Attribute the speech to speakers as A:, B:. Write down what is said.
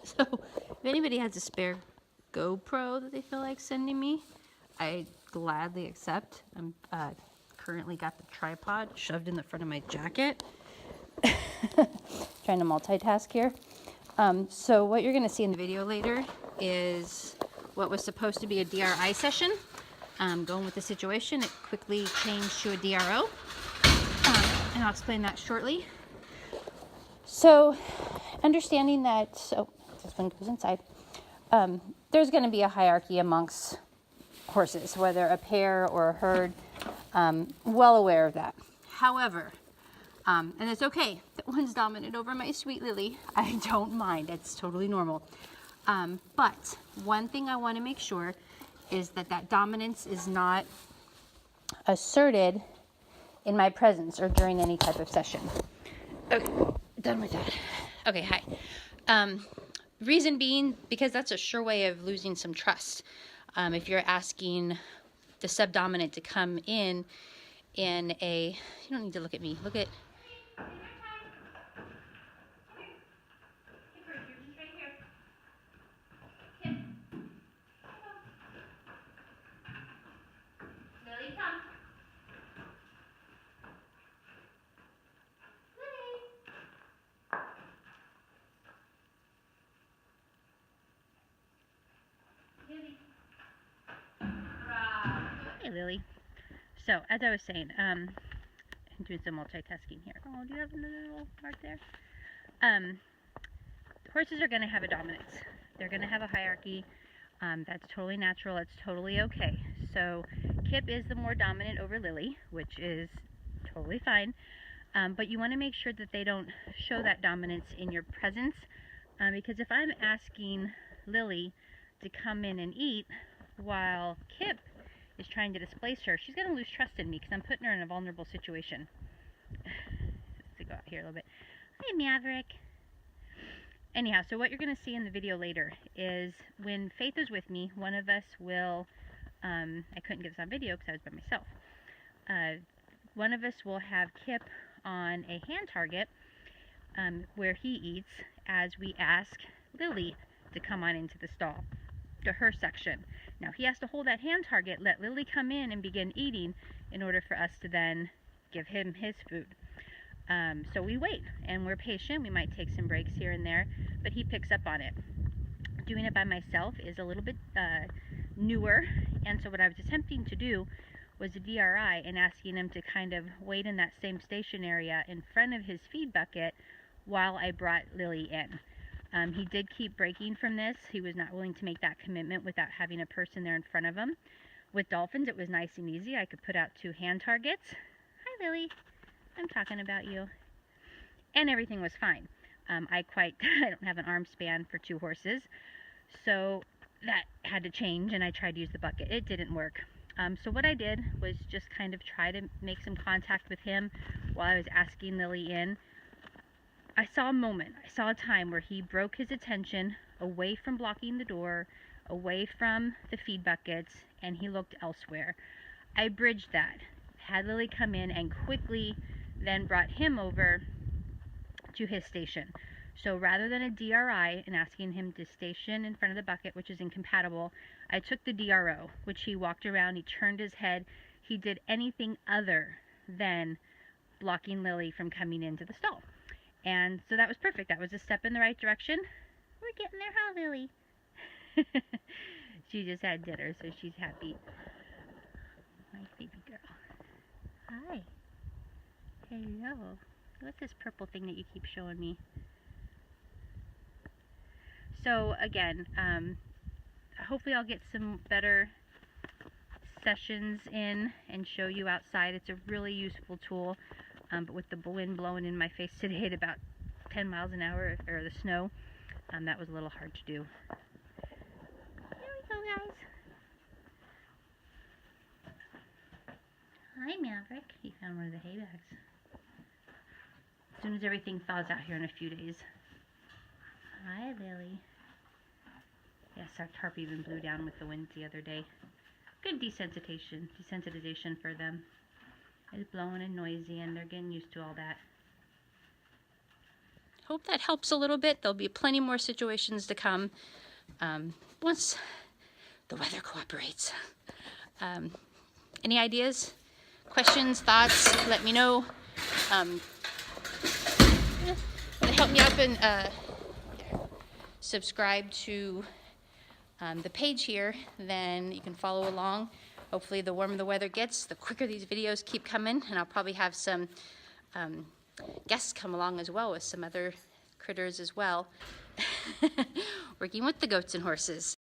A: So if anybody has a spare GoPro that they feel like sending me, I gladly accept. I'm currently got the tripod shoved in the front of my jacket. Trying to multitask here. So what you're going to see in the video later is what was supposed to be a DRI session. Going with the situation, it quickly changed to a DRO. And I'll explain that shortly. So understanding that, this one goes inside, there's going to be a hierarchy amongst horses, whether a pair or a herd, well aware of that. However, and it's okay that one's dominant over my sweet Lily. I don't mind. It's totally normal. But one thing I want to make sure is that that dominance is not asserted in my presence or during any type of session. Okay, done with that. Okay, hi. Reason being, because that's a sure way of losing some trust. If you're asking the subdominant to come in a, you don't need to look at me, look at, Lily, come. Lily. Hey, Lily. So, as I was saying, I'm doing some multitasking here. Oh, do you have another little mark there? Horses are going to have a dominance. They're going to have a hierarchy. That's totally natural. It's totally okay. So, Kip is the more dominant over Lily, which is totally fine. But you want to make sure that they don't show that dominance in your presence. Because if I'm asking Lily to come in and eat while Kip is trying to displace her, she's going to lose trust in me because I'm putting her in a vulnerable situation. Let's go out here a little bit. Hi, Maverick. Anyhow, so what you're going to see in the video later is when Faith is with me, one of us will, I couldn't get this on video because I was by myself. One of us will have Kip on a hand target where he eats as we ask Lily to come on into the stall, to her section. Now he has to hold that hand target, let Lily come in and begin eating in order for us to then give him his food. So we wait and we're patient. We might take some breaks here and there, but he picks up on it. Doing it by myself is a little bit newer, and so what I was attempting to do was a DRI and asking him to kind of wait in that same station area in front of his feed bucket while I brought Lily in. He did keep breaking from this. He was not willing to make that commitment without having a person there in front of him. With dolphins, it was nice and easy. I could put out 2 hand targets. Hi, Lily. I'm talking about you. And everything was fine. I don't have an arm span for 2 horses, so that had to change, and I tried to use the bucket. It didn't work. So what I did was just kind of try to make some contact with him while I was asking Lily in. I saw a moment, I saw a time where he broke his attention away from blocking the door, away from the feed buckets, and he looked elsewhere. I bridged that, had Lily come in, and quickly then brought him over to his station. So rather than a DRI and asking him to station in front of the bucket, which is incompatible, I took the DRO, which he walked around, he turned his head, he did anything other than blocking Lily from coming into the stall. And so that was perfect. That was a step in the right direction. We're getting there, huh, Lily? She just had dinner, so she's happy. My baby girl. Hi. Hello. What's this purple thing that you keep showing me? So again, hopefully I'll get some better sessions in and show you outside. It's a really useful tool, but with the wind blowing in my face today at about 10 miles an hour, or the snow, that was a little hard to do. Here we go, guys. Hi, Maverick. He found one of the hay bags. As soon as everything thaws out here in a few days. Hi, Lily. Yes, our tarp even blew down with the wind the other day. Good desensitization for them. It's blowing and noisy, and they're getting used to all that. hope that helps a little bit. There'll be plenty more situations to come once the weather cooperates. Any ideas, questions, thoughts? Let me know. Help me up and subscribe to the page here, then you can follow along. Hopefully the warmer the weather gets, the quicker these videos keep coming, and I'll probably have some guests come along as well with some other critters as well, working with the goats and horses.